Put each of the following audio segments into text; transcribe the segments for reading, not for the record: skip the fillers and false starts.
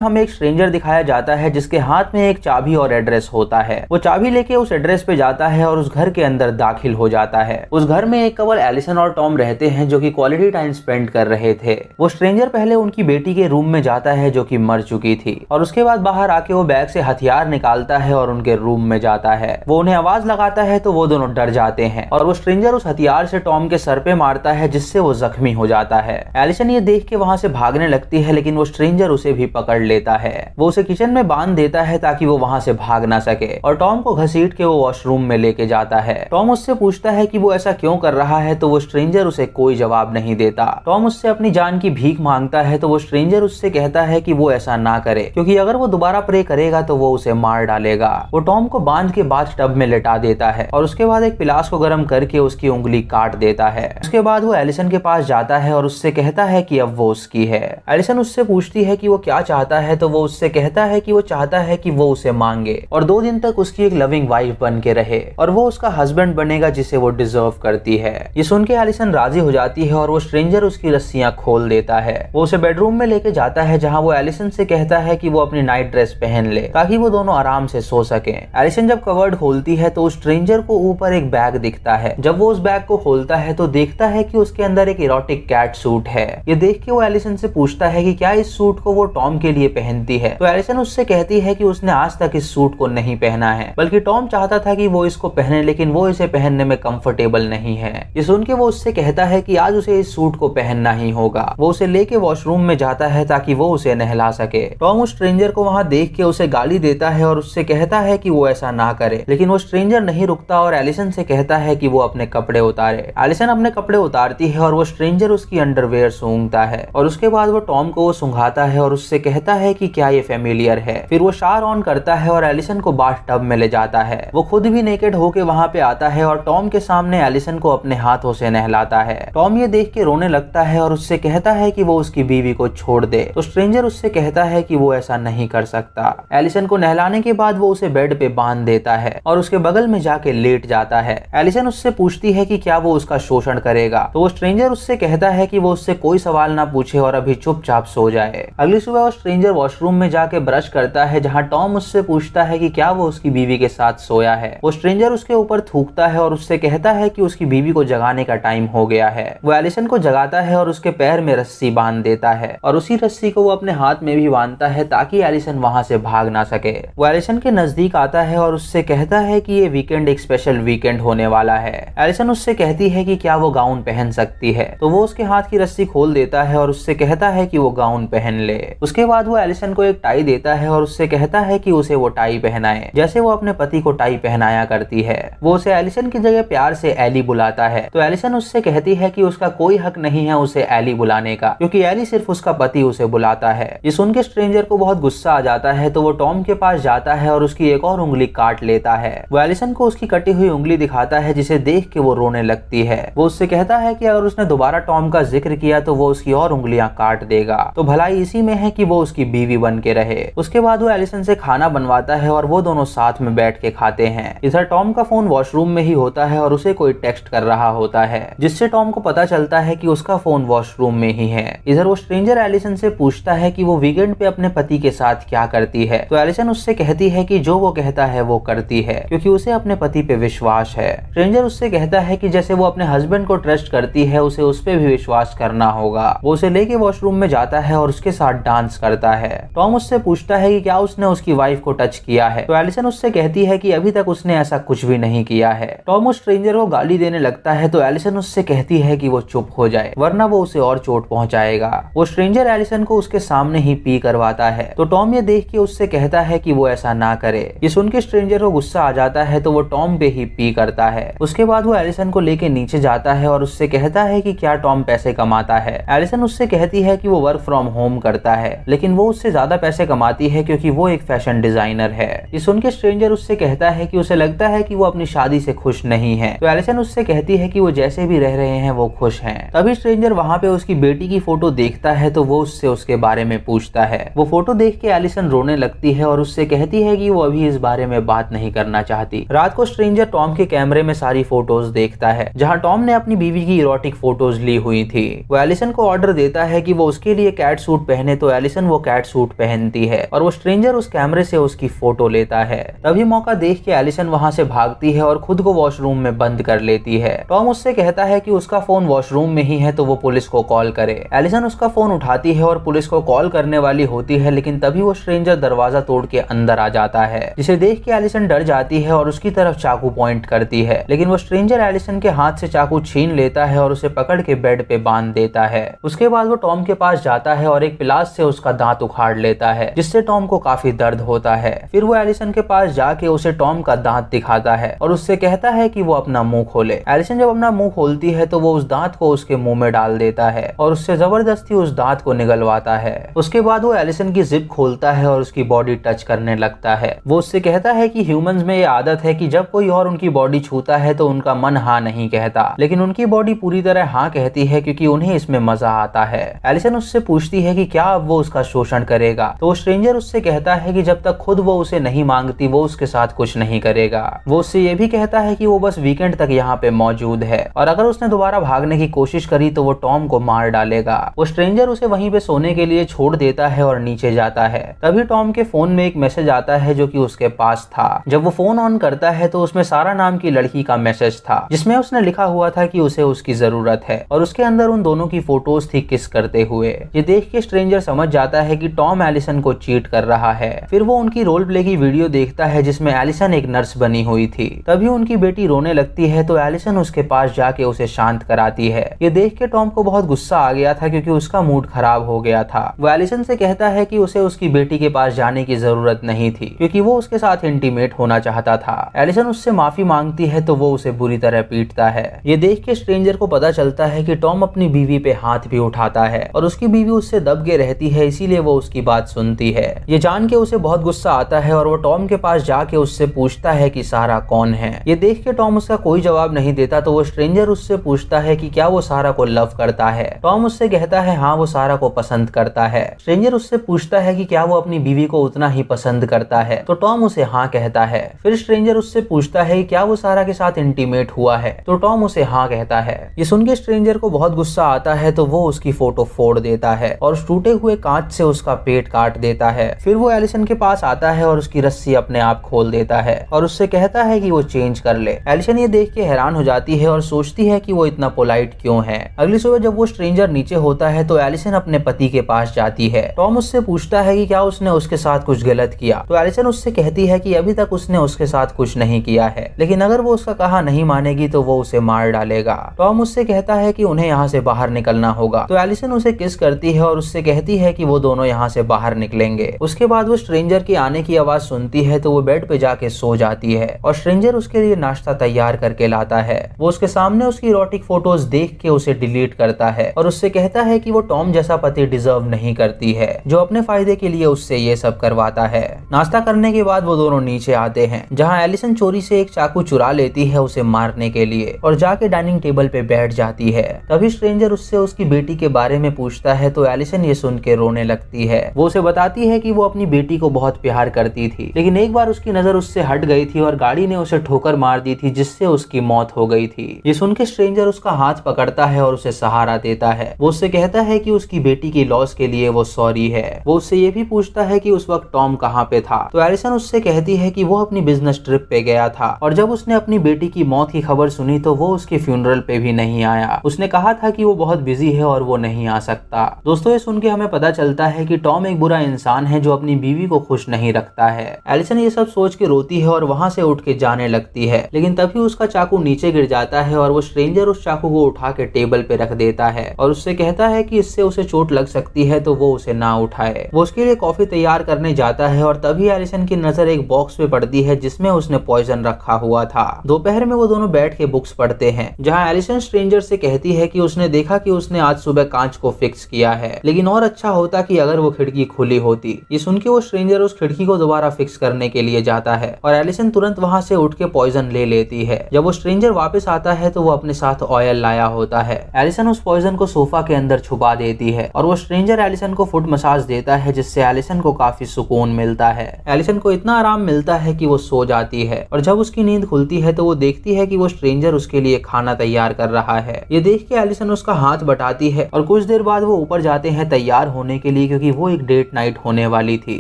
हमें एक स्ट्रेंजर दिखाया जाता है जिसके हाथ में एक चाबी और एड्रेस होता है। वो चाबी लेके उस एड्रेस पे जाता है और उस घर के अंदर दाखिल हो जाता है। उस घर में एक कपल एलिसन और टॉम रहते हैं जो कि क्वालिटी टाइम स्पेंड कर रहे थे। वो स्ट्रेंजर पहले उनकी बेटी के रूम में जाता है जो कि मर चुकी थी और उसके बाद बाहर आके वो बैग से हथियार निकालता है और उनके रूम में जाता है। वो उन्हें आवाज लगाता है तो वो दोनों डर जाते हैं और वो स्ट्रेंजर उस हथियार से टॉम के सर पे मारता है जिससे वो जख्मी हो जाता है। एलिसन ये देख के वहां से भागने लगती है लेकिन वो स्ट्रेंजर उसे भी पकड़ लेता है। वो उसे किचन में बांध देता है ताकि वो वहां से भाग ना सके और टॉम को घसीट के वो वॉशरूम में लेके जाता है। टॉम उससे पूछता है कि वो ऐसा क्यों कर रहा है तो वो स्ट्रेंजर उसे कोई जवाब नहीं देता। टॉम उससे अपनी जान की भीख मांगता है तो वो स्ट्रेंजर उससे कहता है कि वो ऐसा ना करे क्योंकि अगर वो दोबारा प्रे करेगा तो वो उसे मार डालेगा। वो टॉम को बांध के बाथ टब में लेटा देता है और उसके बाद एक पिलास को गर्म करके उसकी उंगली काट देता है। उसके बाद वो एलिसन के पास जाता है और उससे कहता है कि अब वो उसकी है। एलिसन उससे पूछती है कि वो क्या चाहता है तो वो उससे कहता है कि वो चाहता है कि वो उसे मांगे और 2 दिन तक उसकी एक लविंग वाइफ बन के रहे और वो उसका हस्बैंड बनेगा जिसे वो डिजर्व करती है। ये सुन के एलिसन राजी हो जाती है और वो स्ट्रेंजर उसकी रस्सियां खोल देता है। वो उसे बेडरूम में लेके जाता है जहां वो एलिसन से कहता है कि वो अपनी नाइट ड्रेस पहन ले ताकि वो दोनों आराम से सो सके। एलिसन जब कवर्ड खोलती है तो उस स्ट्रेंजर को ऊपर एक बैग दिखता है। जब वो उस बैग को खोलता है तो देखता है कि उसके अंदर एक इरोटिक कैट सूट है। ये देख के वो एलिसन से पूछता है कि क्या इस सूट को वो टॉम के लिए पहनती है तो एलिसन उससे कहती है कि उसने आज तक इस सूट को नहीं पहना है बल्कि टॉम चाहता था कि वो इसको पहने लेकिन वो इसे पहनने में कंफर्टेबल नहीं है। ये सुन के वो उससे कहता है कि आज उसे इस सूट को पहनना ही होगा। वो उसे लेके वॉशरूम में जाता है ताकि वो उसे नहला सके। टॉम उस स्ट्रेंजर को वहां देख के उसे गाली देता है और उससे कहता है कि वो ऐसा ना करे लेकिन वो स्ट्रेंजर नहीं रुकता और एलिसन से कहता है कि वो अपने कपड़े उतारे। एलिसन अपने कपड़े उतारती है और वो स्ट्रेंजर उसकी अंडरवेयर सूंघता है और उसके बाद वो टॉम को वो सूंघाता है और उससे कहता है कि क्या ये फेमिलियर है। फिर वो शावर ऑन करता है और एलिसन को बाथ टब में ले जाता है। वो खुद भी नेकेड होके वहां पे आता है और टॉम के सामने एलिसन को अपने हाथों से नहलाता है। टॉम ये देख के रोने लगता है और उससे कहता है कि वो उसकी बीवी को छोड़ दे तो स्ट्रेंजर उससे कहता है कि वो ऐसा नहीं कर सकता। एलिसन को नहलाने के बाद वो उसे बेड पे बांध देता है और उसके बगल में जाके लेट जाता है। एलिसन उससे पूछती है कि क्या वो उसका शोषण करेगा तो वो स्ट्रेंजर उससे कहता है कि वो उससे कोई सवाल ना पूछे और अभी चुपचाप सो जाए। अगली सुबह वो स्ट्रेंजर वॉशरूम में जाके ब्रश करता है जहां टॉम उससे पूछता है कि क्या वो उसकी बीवी के साथ सोया है। वो स्ट्रेंजर उसके ऊपर थूकता है और उससे कहता है कि उसकी बीवी को जगाने का टाइम हो गया है। वो एलिसन को जगाता है और उसके पैर में रस्सी बांध देता है और उसी रस्सी को वो अपने हाथ में भी बांधता है ताकि एलिसन वहां से भाग ना सके। वो एलिसन के नजदीक आता है और उससे कहता है कि ये वीकेंड एक स्पेशल वीकेंड होने वाला है। एलिसन उससे कहती है कि क्या वो गाउन पहन सकती है तो वो उसके हाथ की रस्सी खोल देता है और उससे कहता है कि वो गाउन पहन ले। उसके बाद वो एलिसन को एक टाई देता है और उससे कहता है कि उसे वो टाई पहनाए जैसे वो अपने पति को टाई पहनाया करती है। वो उसे एलिसन की जगह प्यार से एली बुलाता है तो एलिसन उससे कहती है कि उसका कोई हक नहीं है उसे एली बुलाने का क्योंकि एली सिर्फ उसका पति उसे बुलाता है। ये सुन के स्ट्रेंजर को बहुत गुस्सा आ जाता है तो वो टॉम के पास जाता है और उसकी एक और उंगली काट लेता है। वो एलिसन को उसकी कटी हुई उंगली दिखाता है जिसे देख के वो रोने लगती है। वो उससे कहता है कि अगर उसने दोबारा टॉम का जिक्र किया तो वो उसकी और उंगलियां काट देगा तो भलाई इसी में है कि वो उसकी बीवी बन के रहे। उसके बाद वो एलिसन से खाना बनवाता है और वो दोनों साथ में बैठ के खाते हैं। इधर टॉम का फोन वॉशरूम में ही होता है और उसे कोई टेक्स्ट कर रहा होता है जिससे टॉम को पता चलता है कि उसका फोन वॉशरूम में ही है। इधर वो स्ट्रेंजर एलिसन से पूछता है कि वो वीकेंड पे अपने पति के साथ क्या करती है तो एलिसन उससे कहती है कि जो वो कहता है वो करती है क्योंकि उसे अपने पति पे विश्वास है। स्ट्रेंजर उससे कहता है कि जैसे वो अपने हस्बैंड को ट्रस्ट करती है उसे उस पे भी विश्वास करना होगा। वो उसे लेके वॉशरूम में जाता है और उसके साथ डांस करता है। टॉम उससे पूछता है कि क्या उसने उसकी वाइफ को टच किया है तो एलिसन उससे कहती है कि अभी तक उसने ऐसा कुछ भी नहीं किया है। टॉम उस स्ट्रेंजर को गाली देने लगता है तो एलिसन उससे कहती है कि वो चुप हो जाए वरना वो उसे और चोट पहुंचाएगा। वो स्ट्रेंजर एलिसन को उसके सामने ही पी करवाता है तो टॉम ये देख के उससे कहता है कि वो ऐसा ना करे। ये सुन के स्ट्रेंजर को गुस्सा आ जाता है तो वो टॉम पे ही पी करता है। उसके बाद वो एलिसन को लेके नीचे जाता है और उससे कहता है कि क्या टॉम पैसे कमाता है। एलिसन उससे कहती है कि वो वर्क फ्रॉम होम करता है लेकिन वो उससे ज्यादा पैसे कमाती है क्योंकि वो एक फैशन डिजाइनर है। ये सुन के स्ट्रेंजर उससे कहता है कि उसे लगता है कि वो अपनी शादी से खुश नहीं है तो एलिसन उससे कहती है कि वो जैसे भी रह रहे हैं वो खुश हैं। तभी स्ट्रेंजर वहां पे उसकी बेटी की फोटो देखता है तो वो उससे उसके बारे में पूछता है। वो फोटो देख के एलिसन रोने लगती है और उससे कहती है कि वो अभी इस बारे में बात नहीं करना चाहती। रात को स्ट्रेंजर टॉम के कैमरे में सारी फोटोज देखता है जहाँ टॉम ने अपनी बीवी की इरोटिक फोटोज ली हुई थी। वो एलिसन को ऑर्डर देता है कि वो उसके लिए कैट सूट पहने तो एलिसन वो कैट सूट पहनती है और वो स्ट्रेंजर उस कैमरे से उसकी फोटो लेता है। तभी मौका देख के एलिसन वहाँ से भागती है और खुद को वॉशरूम में बंद कर लेती है। टॉम उससे कहता है कि उसका फोन वॉशरूम में ही है तो वो पुलिस को कॉल करे। एलिसन उसका फोन उठाती है और पुलिस को कॉल करने वाली होती है, लेकिन तभी वो स्ट्रेंजर दरवाजा तोड़ के अंदर आ जाता है, जिसे देख के एलिसन डर जाती है और उसकी तरफ चाकू पॉइंट करती है, लेकिन वो स्ट्रेंजर एलिसन के हाथ से चाकू छीन लेता है और उसे पकड़ के बेड पे बांध देता है। उसके बाद वो टॉम के पास जाता है और एक पिलास से उसका दांत उखाड़ लेता है, जिससे टॉम को काफी दर्द होता है। फिर वो एलिसन के पास जाके उसे टॉम का दांत दिखाता है और उससे कहता है कि वो अपना मुंह खोले। एलिसन जब अपना मुंह खोलती है तो वो उस दांत को उसके मुंह में डाल देता है और उससे जबरदस्ती उस दांत को निगलवाता है। उसके बाद वो एलिसन की जिप खोलता है और उसकी बॉडी टच करने लगता है। वो उससे कहता है कि ह्यूमंस में ये आदत है कि जब कोई और उनकी बॉडी छूता है तो उनका मन हाँ नहीं कहता, लेकिन उनकी बॉडी पूरी तरह हाँ कहती है क्योंकि उन्हें इसमें मजा आता है। एलिसन उससे पूछती है कि क्या अब वो उसका शोषण करेगा, तो वो स्ट्रेंजर उससे कहता है कि जब तक खुद वो उसे नहीं मांगती वो उसके साथ कुछ नहीं करेगा। वो उससे ये भी कहता है कि वो बस वीकेंड तक यहाँ पे मौजूद है और अगर उसने दोबारा भागने की कोशिश करी तो वो टॉम को मार डालेगा। वो स्ट्रेंजर उसे वहीं पे सोने के लिए छोड़ देता है और नीचे जाता है। तभी टॉम के फोन में एक मैसेज आता है जो कि उसके पास था। जब वो फोन ऑन करता है तो उसमें सारा नाम की लड़की का मैसेज था, जिसमें उसने लिखा हुआ था कि उसे उसकी जरूरत है और उसके अंदर उन दोनों की फोटोज थी किस करते हुए। ये देख के स्ट्रेंजर समझ जाता है कि टॉम एलिसन को चीट कर रहा है। फिर वो उनकी रोल प्ले की वीडियो देखता है जिसमें एलिसन एक नर्स बनी हुई थी। तभी उनकी बेटी रोने लगती है तो एलिसन उसके पास जाके उसे शांत कराती है। ये देख के टॉम को बहुत गुस्सा आ गया था क्योंकि उसका मूड खराब हो गया था। वो एलिसन से कहता है कि उसे उसकी बेटी के पास जाने की जरूरत नहीं थी क्योंकि वो उसके साथ इंटीमेट होना चाहता था। एलिसन उससे माफी मांगती है तो वो उसे बुरी तरह पीटता है। ये देख के स्ट्रेंजर को पता चलता है कि टॉम अपनी बीवी पे हाथ भी उठाता है और उसकी बीवी उससे दब के रहती है, इसीलिए वो उसकी बात सुनती है। ये जान के उसे बहुत गुस्सा आता है और वो टॉम के पास जाके उससे पूछता है कि सारा कौन है। ये देख के टॉम उसका कोई जवाब नहीं देता तो वो स्ट्रेंजर उससे पूछता है कि क्या वो सारा को लव करता है। टॉम उससे कहता है हाँ वो सारा को पसंद करता है। स्ट्रेंजर उससे पूछता है कि क्या वो अपनी बीवी को उतना ही पसंद करता है, तो टॉम उसे हाँ कहता है। फिर स्ट्रेंजर उससे पूछता है क्या वो सारा के साथ इंटीमेट हुआ है, तो टॉम उसे हाँ कहता है। ये सुन के स्ट्रेंजर को बहुत गुस्सा आता है तो वो उसकी फोटो फोड़ देता है और उस टूटे हुए कांच से उसका पेट काट देता है। फिर वो एलिसन के पास आता है और उसकी रस्सी अपने आप खोल देता है और उससे कहता है कि वो चेंज कर ले। एलिसन ये देख के हैरान हो जाती है और सोचती है कि वो इतना पोलाइट क्यों है। अगली सुबह जब वो स्ट्रेंजर नीचे होता है तो एलिसन अपने पति के पास जाती है। टॉम उससे पूछता है कि क्या उसने उसके साथ कुछ गलत किया, तो एलिसन उससे कहती है कि अभी तक उसने उसके साथ कुछ नहीं किया है, लेकिन अगर वो उसका कहा नहीं मानेगी तो वो उसे मार डालेगा। टॉम उससे कहता है कि उन्हें यहाँ से बाहर निकलना होगा, तो एलिसन उसे किस करती है और उससे कहती है कि वो दोनों यहाँ से बाहर निकलेंगे। उसके बाद वो स्ट्रेंजर की आने की आवाज सुनती है तो वो बेड पे जाके सो जाती है और स्ट्रेंजर उसके लिए नाश्ता तैयार करके लाता है। वो उसके सामने उसकी इरोटिक फोटोज देख के उसे डिलीट करता है और उससे कहता है कि वो टॉम जैसा पति डिजर्व नहीं करती है जो अपने फायदे के लिए उससे ये सब करवाता है। नाश्ता करने के बाद वो दोनों नीचे आते हैं जहाँ एलिसन चोरी से एक चाकू चुरा लेती है उसे मारने के लिए और जाके डाइनिंग टेबल पे बैठ जाती है। तभी स्ट्रेंजर उससे उसकी बेटी के बारे में पूछता है तो एलिसन ये सुन के रोने लगती है। वो उसे बताती है कि वो अपनी बेटी को बहुत प्यार करती थी, लेकिन एक बार उसकी नजर उससे हट गई थी और गाड़ी ने उसे ठोकर मार दी थी जिससे उसकी मौत हो गई थी। ये सुन के स्ट्रेंजर उसका हाथ पकड़ता है और उसे सहारा देता है। वो उससे कहता है कि उसकी बेटी की लॉस के लिए वो सॉरी है। वो उससे ये भी पूछता है कि उस वक्त टॉम कहाँ पे था, तो एलिसन उससे कहती है कि वो अपनी बिजनेस ट्रिप पे गया था और जब उसने अपनी बेटी की मौत की खबर सुनी तो वो उसके फ्यूनरल पे भी नहीं आया। उसने कहा था कि वो बहुत बिजी है और वो नहीं आ सकता। दोस्तों ये सुन के हमें पता चलता है कि टॉम एक बुरा इंसान है जो अपनी बीवी को खुश नहीं रखता है। एलिसन ये सब सोच के रोती है और वहाँ से उठ के जाने लगती है, लेकिन तभी उसका चाकू नीचे गिर जाता है और वो स्ट्रेंजर उस चाकू को उठा के टेबल पे रख देता है और उससे कहता है कि इससे उसे चोट लग सकती है तो वो उसे ना उठाए। वो उसके लिए कॉफी तैयार करने जाता है और तभी एलिसन की नजर एक बॉक्स पे पड़ती है जिसमें उसने पॉइजन रखा हुआ था। दोपहर में वो दोनों बैठ के बुक्स पढ़ते हैं जहाँ एलिसन स्ट्रेंजर से कहती है कि उसने देखा कि उसने आज सुबह कांच को फिक्स किया है, लेकिन और अच्छा होता कि अगर वो खिड़की खुली होती। ये सुन के वो स्ट्रेंजर उस खिड़की को दोबारा फिक्स करने के लिए जाता है और एलिसन तुरंत वहाँ से उठ के पॉइजन ले लेती है। जब वो स्ट्रेंजर वापस आता है तो वो अपने साथ ऑयल लाया होता है। एलिसन उस पॉइजन को सोफा के अंदर छुपा देती है और वो स्ट्रेंजर एलिसन को फुट मसाज देता है जिससे एलिसन को काफी सुकून मिलता है। एलिसन को इतना आराम मिलता है कि वो सो जाती है और जब उसकी नींद खुलती है तो वो देखती है कि वो स्ट्रेंजर उसके लिए खाना तैयार कर रहा है। ये देख के एलिसन उसका हाथ बटाती है और कुछ देर बाद वो ऊपर जाते हैं तैयार होने के लिए क्योंकि वो एक डेट नाइट होने वाली थी।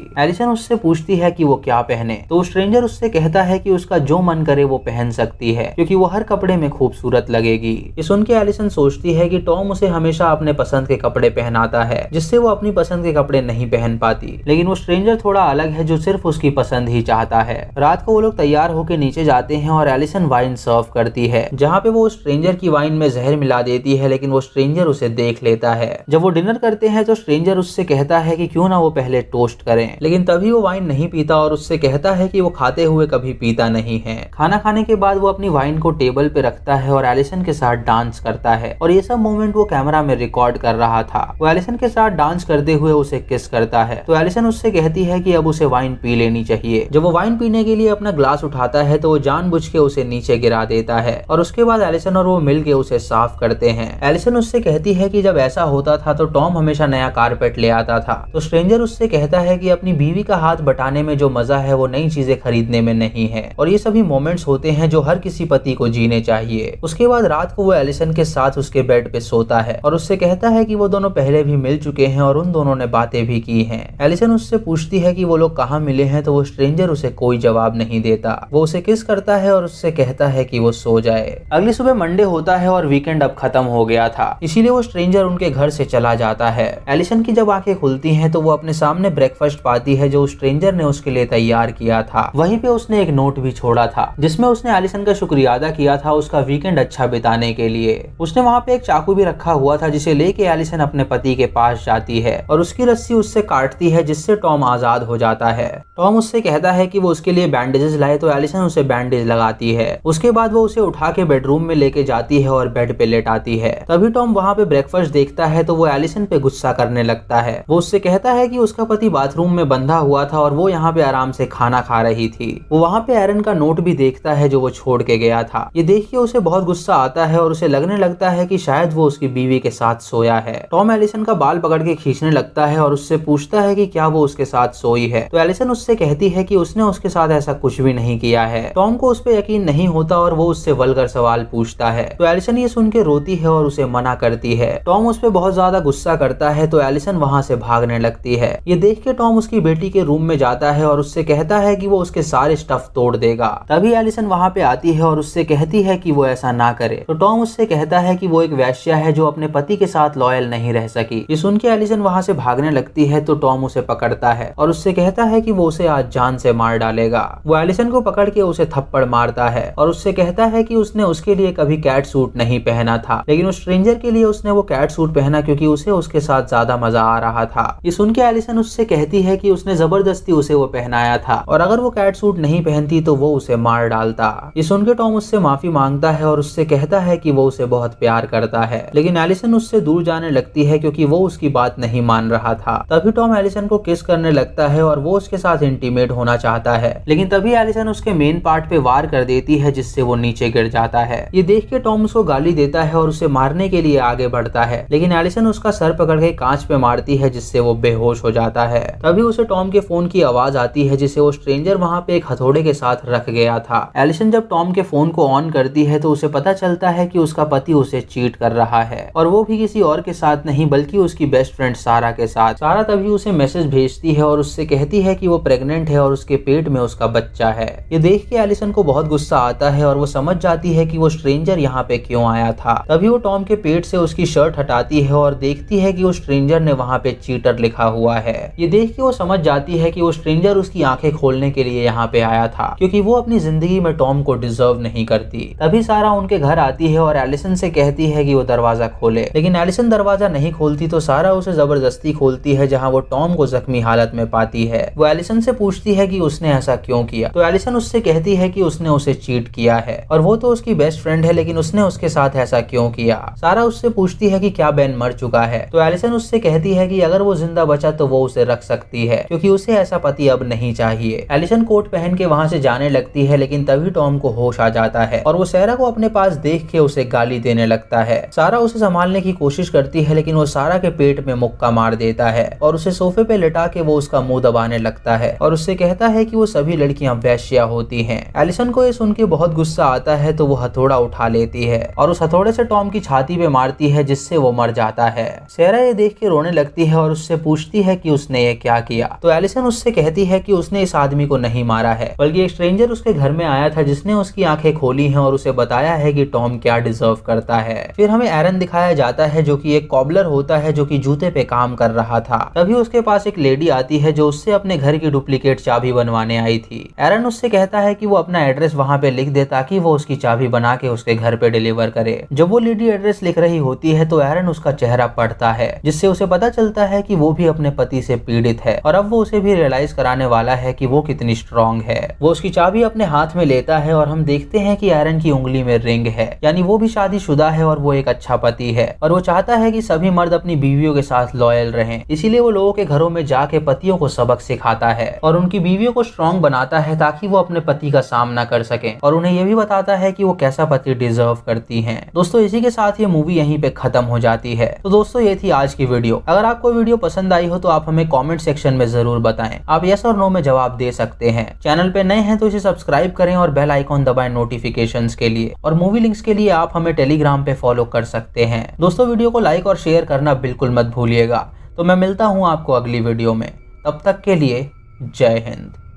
एलिसन उससे पूछती है कि वो क्या पहने, तो स्ट्रेंजर उससे कहता है कि उसका जो मन करे वो पहन सकती है क्योंकि वो हर कपड़े में खूबसूरत लगेगी। ये सुन के एलिसन सोचती है कि टॉम उसे हमेशा अपने पसंद के कपड़े पहनाता है जिससे वो अपनी पसंद के कपड़े नहीं पहन पाती, लेकिन वो स्ट्रेंजर थोड़ा अलग है जो सिर्फ उसकी पसंद ही चाहता है। रात को वो लोग तैयार होकर नीचे जाते हैं और एलिसन वाइन सर्व करती है, जहाँ पे वो स्ट्रेंजर की वाइन में जहर मिला देती है, लेकिन वो स्ट्रेंजर उसे देख लेता है। जब वो डिनर करते हैं तो स्ट्रेंजर उससे कहता है कि क्यों ना वो पहले टोस्ट करें, लेकिन तभी वो वाइन नहीं पीता और उससे कहता है कि वो खाते हुए कभी पीता नहीं है। खाना खाने के बाद वो अपनी वाइन को टेबल पे रखता है और एलिसन के साथ डांस करता है और ये सब मोमेंट वो कैमरा में रिकॉर्ड कर रहा था। वो एलिसन के साथ डांस करते हुए उसे किस करता है, तो एलिसन उससे कहती है कि अब उसे वाइन पी लेनी चाहिए। जब वो वाइन पीने के लिए अपना ग्लास उठाता है तो वो जानबूझ के उसे नीचे गिरा देता है और उसके बाद एलिसन और वो मिलके उसे साफ करते हैं। एलिसन उससे कहती है कि जब ऐसा होता था तो टॉम हमेशा नया कारपेट ले आता था, तो स्ट्रेंजर उससे कहता है कि अपनी बीवी का हाथ बटाने में जो मजा है वो नई चीजें खरीदने में नहीं है, और ये सभी मोमेंट्स होते हैं जो हर किसी पति को जीने चाहिए। उसके बाद रात को वो एलिसन के साथ उसके बेड पे सोता है और उससे कहता है कि वो दोनों पहले भी मिल चुके हैं और उन दोनों ने बातें भी की हैं। एलिसन उससे पूछती है कि वो लोग कहाँ मिले हैं, तो वो स्ट्रेंजर उसे कोई जवाब नहीं देता। वो उसे किस करता है और उससे कहता है कि वो सो जाए। अगली सुबह मंडे होता है और वीकेंड अब खत्म हो गया था, इसीलिए वो स्ट्रेंजर उनके घर से चला जाता है। एलिसन की जब आंखें खुलती हैं तो वो अपने सामने ब्रेकफास्ट पाती है जो स्ट्रेंजर ने उसके लिए तैयार किया था। वहीं पे उसने एक नोट भी छोड़ा था जिसमें उसने एलिसन का शुक्रिया अदा किया था उसका वीकेंड अच्छा बिताने के लिए। उसने वहाँ पे एक चाकू भी रखा हुआ था जिसे लेके एलिसन अपने पति के पास जाती है और उसकी रस्सी उससे काटती है जिससे टॉम आजाद हो जाता है। टॉम उससे कहता है कि वो उसके लिए बैंडेजेस लाए, तो एलिसन उसे बैंडेज लगाती है। उसके बाद वो उसे उठा के बेडरूम में लेके जाती है और बेड पे लेटाती है। तभी टॉम वहाँ पे ब्रेकफास्ट देखता है तो वो एलिसन पे गुस्सा करने लगता है। वो उससे कहता है कि उसका पति बाथरूम में बंधा हुआ था और वो यहाँ पे आराम से खाना खा रही थी। वो वहाँ पे एरन का नोट भी देखता है जो वो छोड़ के गया था। ये देख के उसे बहुत गुस्सा आता है और उसे लगने लगता है कि शायद वो उसकी बीवी के साथ सोया है। टॉम एलिसन का बाल पकड़ के खींचने लगता है और उससे पूछता है कि क्या वो उसके साथ सोई है, तो एलिसन उससे कहती है कि उसने उसके साथ ऐसा कुछ भी नहीं किया है। टॉम को उस पर यकीन नहीं होता और वो उससे वल्गर सवाल पूछता है, तो एलिसन ये सुन के रोती है और उसे मना करती है। टॉम उस पर बहुत ज्यादा गुस्सा करता है तो एलिसन वहाँ से भागने लगती है। ये देख के टॉम उसकी बेटी के रूम में जाता है और उससे कहता है कि वो उसके सारे स्टफ तोड़ देगा। तभी एलिसन वहाँ पे आती है और उससे कहती है कि वो ऐसा ना करे, तो टॉम उससे कहता है कि वो एक वेश्या है जो अपने पति के साथ लॉयल नहीं रह सकी। ये सुन के एलिसन वहाँ से भागने लगती है तो टॉम उसे पकड़ता है और उससे कहता है कि वो उसे आज जान से मार डालेगा। वो एलिसन को पकड़ के उसे थप्पड़ मारता है और उससे कहता है कि उसने उसके लिए कभी कैट सूट नहीं पहना था, लेकिन उस स्ट्रेंजर के लिए उसने वो कैट सूट पहना क्योंकि उसे उसके साथ ज्यादा मजा आ रहा था। ये सुन के एलिसन उससे कहती है कि उसने जबरदस्ती उसे वो पहनाया था और अगर वो कैट सूट नहीं पहनती तो वो उसे मार डालता। ये सुन के टॉम उससे माफी मांगता है और उससे कहता है कि वो उसे बहुत प्यार करता है, लेकिन एलिसन उससे दूर जाने लगती है क्योंकि वो उसकी बात नहीं मान रहा था। तभी टॉम एलिसन को किस करने लगता है और वो उसके साथ इंटीमेट होना चाहता है, लेकिन तभी एलिसन उसके मेन पार्ट पे वार कर देती है जिससे वो नीचे गिर जाता है। ये देख के टॉम उसको गाली देता है और उसे मारने के लिए आगे बढ़ता है, लेकिन एलिसन उसका सर पकड़ के कांच पे मारती है जिससे वो बेहोश हो जाता है। तभी उसे टॉम के फोन की आवाज आती है जिसे वो स्ट्रेंजर वहाँ पे एक हथौड़े के साथ रख गया था। एलिसन जब टॉम के फोन को ऑन करती है तो उसे पता चलता है कि उसका पति उसे चीट कर रहा है और वो भी किसी और के साथ नहीं बल्कि उसकी बेस्ट फ्रेंड सारा के साथ। सारा तभी उसे मैसेज भेजती है और उससे कहती है कि वो प्रेग्नेंट है और उसके पेट में उसका बच्चा है। ये देख के एलिसन को बहुत गुस्सा आता है और वो समझ जाती है कि वो स्ट्रेंजर यहाँ पे क्यों आया था। तभी वो टॉम के पेट से उसकी शर्ट हटाती है और देखती है कि वो स्ट्रेंजर ने वहाँ पे चीटर लिखा हुआ है। ये देख के वो समझ जाती है कि वो स्ट्रेंजर उसकी आंखें खोलने के लिए यहाँ पे आया था क्योंकि वो अपनी जिंदगी में टॉम को डिजर्व नहीं करती। तभी सारा उनके घर आती है और एलिसन से कहती है कि वो दरवाजा खोले, लेकिन एलिसन दरवाजा नहीं खोलती तो सारा उसे जबरदस्ती खोलती है जहाँ वो टॉम को जख्मी हालत में पाती है। वो एलिसन से पूछती है कि उसने ऐसा क्यों किया, तो एलिसन उससे कहती है कि उसने उसे चीट किया है और वो तो उसकी बेस्ट फ्रेंड है, लेकिन उसने उसके साथ ऐसा क्यों किया। सारा उससे पूछती है कि क्या बेन मर चुका है, तो एलिसन उससे कहती है कि अगर वो जिंदा बचा तो वो उसे रख सकती है क्योंकि उसे ऐसा पति अब नहीं चाहिए। एलिसन कोट पहन के वहाँ से जाने लगती है, लेकिन तभी टॉम को होश आ जाता है और वो सारा को अपने पास देख के उसे गाली देने लगता है। सारा उसे संभालने की कोशिश करती है, लेकिन वो सारा के पेट में मुक्का मार देता है और उसे सोफे पे लिटा के वो उसका मुंह दबाने लगता है और उससे कहता है कि वो सभी लड़कियां वैश्या होती हैं। एलिसन को ये सुन के बहुत गुस्सा आता है तो वो हथौड़ा उठा लेती है और उस हथौड़े से टॉम की छाती पे मारती है जिससे वो मर जाता है। सारा ये देख के रोने लगती है और और उससे पूछती है कि उसने ये क्या किया। तो एलिसन उससे कहती है कि उसने इस आदमी को नहीं मारा है, बल्कि एक स्ट्रेंजर उसके घर में आया था जिसने उसकी आंखें खोली हैं और उसे बताया है कि टॉम क्या डिजर्व करता है। फिर हमें एरन दिखाया जाता है जो कि एक कॉबलर होता है जो कि जूते पे काम कर रहा था। तभी उसके पास एक लेडी आती है जो उससे अपने घर की डुप्लीकेट चाबी बनवाने आई थी। एरन उससे कहता है कि वो अपना एड्रेस वहां पे लिख दे ताकि वो उसकी चाबी बना के उसके घर पे डिलीवर करे। जब वो लेडी एड्रेस लिख रही होती है तो एरन उसका चेहरा पढ़ता है, जिससे उसे पता चलता है कि वो भी अपने पति से पीड़ित है और अब वो उसे भी रियलाइज कराने वाला है कि वो कितनी स्ट्रांग है। वो उसकी चाबी अपने हाथ में लेता है और हम देखते हैं कि एरन की उंगली में रिंग है, यानी वो भी शादीशुदा है और वो एक अच्छा पति है और वो चाहता है कि सभी मर्द अपनी बीवियों के साथ लॉयल रहें। इसीलिए वो लोगों के घरों में जाके पतियों को सबक सिखाता है और उनकी बीवियों को स्ट्रांग बनाता है ताकि वो अपने पति का सामना कर सकें और उन्हें यह भी बताता है कि वो कैसा पति डिजर्व करती हैं। दोस्तों इसी के साथ ये मूवी यहीं पे खत्म हो जाती है। तो दोस्तों ये थी आज की वीडियो। अगर आपको वीडियो पसंद आई हो तो आप हमें कमेंट सेक्शन में जरूर बताएं। आप यस और नो में जवाब दे सकते हैं। चैनल पे नए हैं तो इसे सब्सक्राइब करें और बेल आइकॉन दबाएं नोटिफिकेशंस के लिए, और मूवी लिंक्स के लिए आप हमें टेलीग्राम पे फॉलो कर सकते हैं। दोस्तों वीडियो को लाइक और शेयर करना बिल्कुल मत भूलिएगा। तो मैं मिलता हूँ आपको अगली वीडियो में, तब तक के लिए जय हिंद।